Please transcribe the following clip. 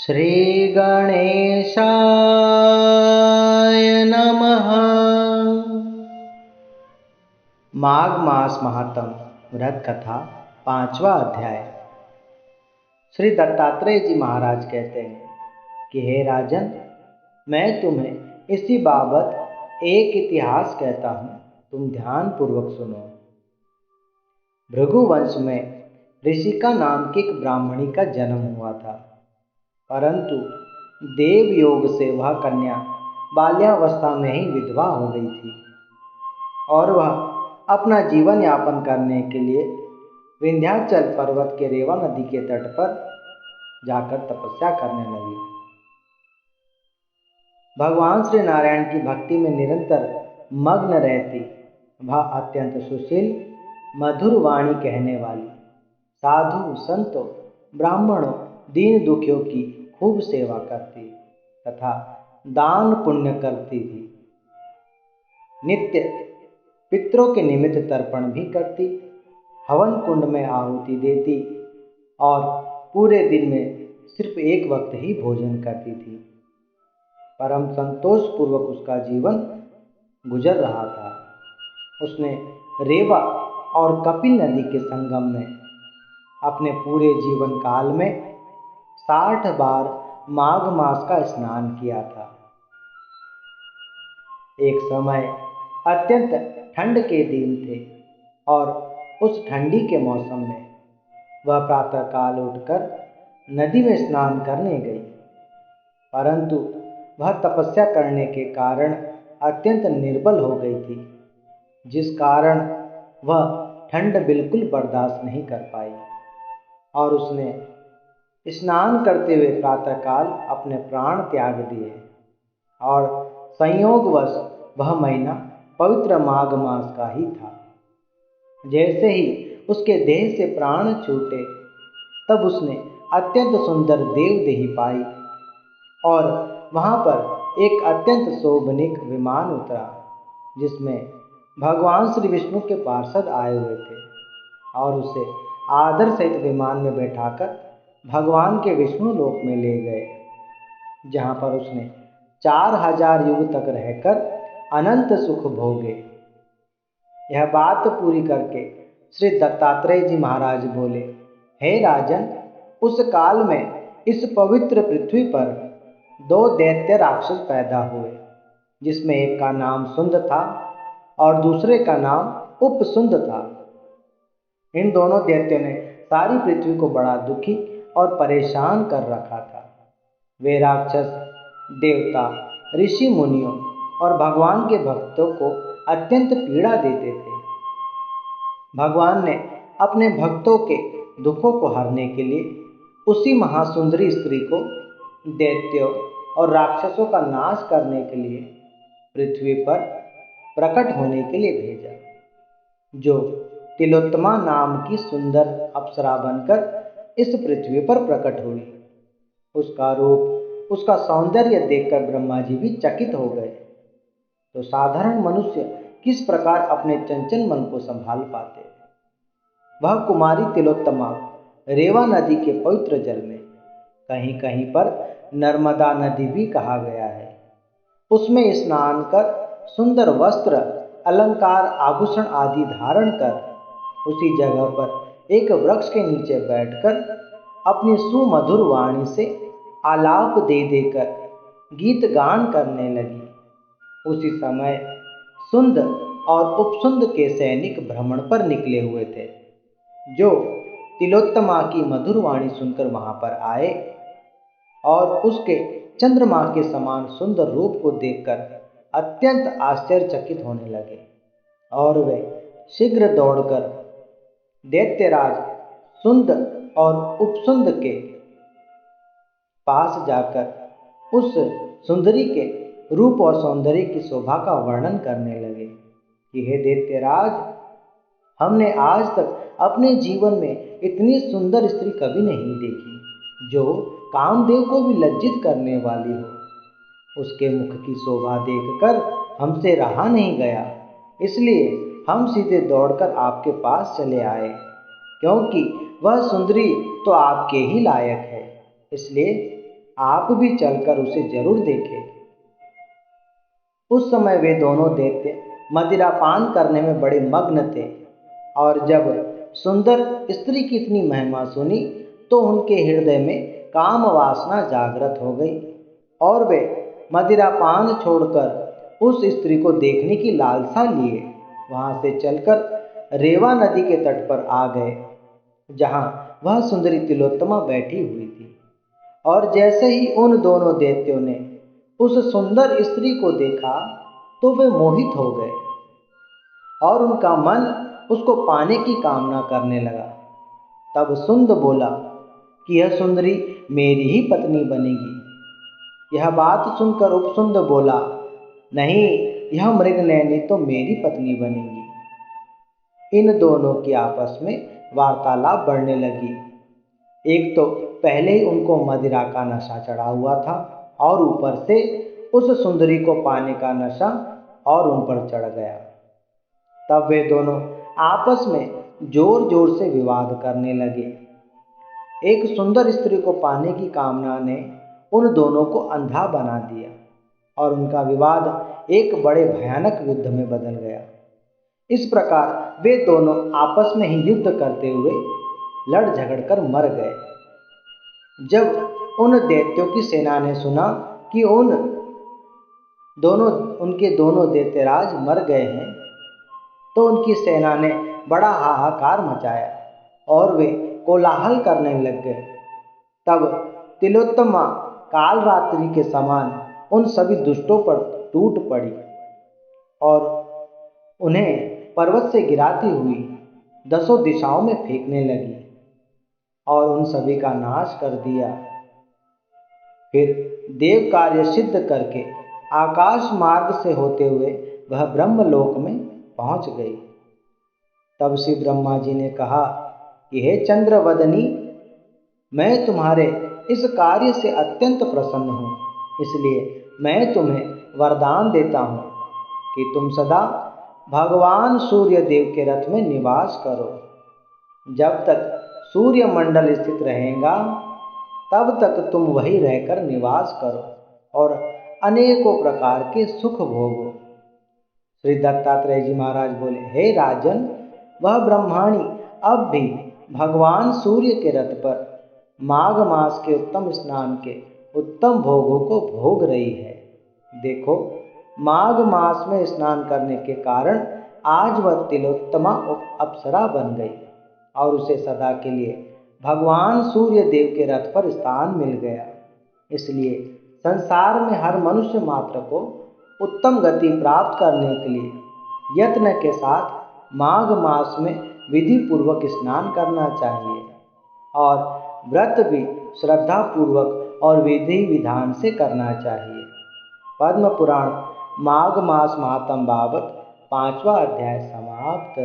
श्रीगणेशाय नमः। माघ मास महात्म व्रत कथा 5वां अध्याय। श्री दत्तात्रेय जी महाराज कहते हैं कि हे राजन, मैं तुम्हें इसी बाबत एक इतिहास कहता हूँ, तुम ध्यान पूर्वक सुनो। भृगुवंश में ऋषिका नाम की एक ब्राह्मणी का जन्म हुआ था, परंतु देव योग से वह कन्या बाल्यावस्था में ही विधवा हो गई थी और वह अपना जीवन यापन करने के लिए विंध्याचल पर्वत के रेवा नदी के तट पर जाकर तपस्या करने लगी। भगवान श्री नारायण की भक्ति में निरंतर मग्न रहती वह अत्यंत सुशील, मधुर वाणी कहने वाली, साधु संतों, ब्राह्मणों, दीन दुखियों की खूब सेवा करती तथा दान पुण्य करती थी। नित्य पितरों के निमित्त तर्पण भी करती, हवन कुंड में आहुति देती और पूरे दिन में सिर्फ एक वक्त ही भोजन करती थी। परम संतोष पूर्वक उसका जीवन गुजर रहा था। उसने रेवा और कपिल नदी के संगम में अपने पूरे जीवन काल में 60 बार माघ मास का स्नान किया था। एक समय अत्यंत ठंड के दिन थे और उस ठंडी के मौसम में वह प्रातःकाल उठकर नदी में स्नान करने गई, परंतु वह तपस्या करने के कारण अत्यंत निर्बल हो गई थी, जिस कारण वह ठंड बिल्कुल बर्दाश्त नहीं कर पाई और उसने स्नान करते हुए प्रातःकाल अपने प्राण त्याग दिए और संयोगवश वह महीना पवित्र माघ मास का ही था। जैसे ही उसके देह से प्राण छूटे तब उसने अत्यंत सुंदर देवदेही पाई और वहां पर एक अत्यंत शोभनीक विमान उतरा, जिसमें भगवान श्री विष्णु के पार्षद आए हुए थे और उसे आदर सहित विमान में बैठाकर भगवान के विष्णु लोक में ले गए, जहाँ पर उसने 4000 युग तक रहकर अनंत सुख भोगे। यह बात पूरी करके श्री दत्तात्रेय जी महाराज बोले, हे राजन, उस काल में इस पवित्र पृथ्वी पर 2 दैत्य राक्षस पैदा हुए, जिसमें एक का नाम सुंद था और दूसरे का नाम उपसुंद था। इन दोनों दैत्यों ने सारी पृथ्वी को बड़ा दुखी और परेशान कर रखा था। वे राक्षस देवता, ऋषि मुनियों और भगवान के भक्तों को अत्यंत पीड़ा देते थे। भगवान ने अपने भक्तों के दुखों को हरने के लिए उसी महासुंदरी स्त्री को दैत्यों और राक्षसों का नाश करने के लिए पृथ्वी पर प्रकट होने के लिए भेजा, जो तिलोत्तमा नाम की सुंदर अप्सरा बनकर इस पृथ्वी पर प्रकट हुई। उसका रूप, उसका सौंदर्य देखकर ब्रह्मा जी भी चकित हो गए। तो साधारण मनुष्य किस प्रकार अपने चंचल मन को संभाल पाते। वह कुमारी तिलोत्तमा रेवा नदी के पवित्र जल में, कहीं कहीं पर नर्मदा नदी भी कहा गया है, उसमें स्नान कर सुंदर वस्त्र, अलंकार, आभूषण आदि धारण कर उसी जगह पर एक वृक्ष के नीचे बैठकर अपनी सुमधुर वाणी से आलाप दे देकर गीत गान करने लगी। उसी समय सुंद और उपसुंद के सैनिक भ्रमण पर निकले हुए थे, जो तिलोत्तमा की मधुर वाणी सुनकर वहां पर आए और उसके चंद्रमा के समान सुंदर रूप को देखकर अत्यंत आश्चर्यचकित होने लगे और वे शीघ्र दौड़कर दैत्यराज सुंद और उपसुंद के पास जाकर उस सुंदरी के रूप और सौंदर्य की शोभा का वर्णन करने लगे कि हे दैत्यराज, हमने आज तक अपने जीवन में इतनी सुंदर स्त्री कभी नहीं देखी, जो कामदेव को भी लज्जित करने वाली हो। उसके मुख की शोभा देखकर हमसे रहा नहीं गया, इसलिए हम सीधे दौड़कर आपके पास चले आए, क्योंकि वह सुंदरी तो आपके ही लायक है। इसलिए आप भी चलकर उसे जरूर देखें। उस समय वे दोनों दैत्य मदिरा पान करने में बड़े मग्न थे, और जब सुंदर स्त्री की इतनी महिमा सुनी तो उनके हृदय में काम वासना जागृत हो गई, और वे मदिरा पान छोड़कर उस स्त्री को देखने की लालसा लिए वहां से चलकर रेवा नदी के तट पर आ गए, जहां वह सुंदरी तिलोत्तमा बैठी हुई थी। और जैसे ही उन दोनों दैत्यों ने उस सुंदर स्त्री को देखा तो वे मोहित हो गए, और उनका मन उसको पाने की कामना करने लगा। तब सुंद बोला कि यह सुंदरी मेरी ही पत्नी बनेगी। यह बात सुनकर उपसुंद बोला, नहीं, यह मृगनयनी तो मेरी पत्नी बनेगी। इन दोनों की आपस में वार्तालाप बढ़ने लगी। एक तो पहले ही उनको मदिरा का नशा चढ़ा हुआ था, और ऊपर से उस सुंदरी को पाने का नशा और उन पर चढ़ गया। तब वे दोनों आपस में जोर जोर से विवाद करने लगे। एक सुंदर स्त्री को पाने की कामना ने उन दोनों को अंधा बना दिया, और उनका विवाद एक बड़े भयानक युद्ध में बदल गया। इस प्रकार वे दोनों आपस में ही युद्ध करते हुए लड़ झगड़ कर मर गए। जब उन दैत्यों की सेना ने सुना कि उनके दोनों दैत्यराज मर गए हैं, तो उनकी सेना ने बड़ा हाहाकार मचाया और वे कोलाहल करने लग गए। तब तिलोत्तमा काल रात्रि के समान उन सभी दुष्टों पर टूट पड़ी और उन्हें पर्वत से गिराती हुई 10 दिशाओं में फेंकने लगी और उन सभी का नाश कर दिया। फिर देव कार्य सिद्ध करके आकाश मार्ग से होते हुए वह ब्रह्मलोक में पहुंच गई। तब श्री ब्रह्मा जी ने कहा कि हे चंद्रवदनी, मैं तुम्हारे इस कार्य से अत्यंत प्रसन्न हूँ, इसलिए मैं तुम्हें वरदान देता हूँ कि तुम सदा भगवान सूर्य देव के रथ में निवास करो। जब तक सूर्य मंडल स्थित रहेगा तब तक तुम वहीं रहकर निवास करो और अनेकों प्रकार के सुख भोगो। श्री दत्तात्रेय जी महाराज बोले, हे राजन, वह ब्रह्माणी अब भी भगवान सूर्य के रथ पर माघ मास के उत्तम स्नान के उत्तम भोगों को भोग रही है। देखो, माघ मास में स्नान करने के कारण आज वह तिलोत्तमा अप्सरा बन गई और उसे सदा के लिए भगवान सूर्य देव के रथ पर स्थान मिल गया। इसलिए संसार में हर मनुष्य मात्र को उत्तम गति प्राप्त करने के लिए यत्न के साथ माघ मास में विधि पूर्वक स्नान करना चाहिए और व्रत भी श्रद्धा पूर्वक और विधि विधान से करना चाहिए। पद्म पुराण माघ मास महात्म बाबत 5वां अध्याय समाप्त।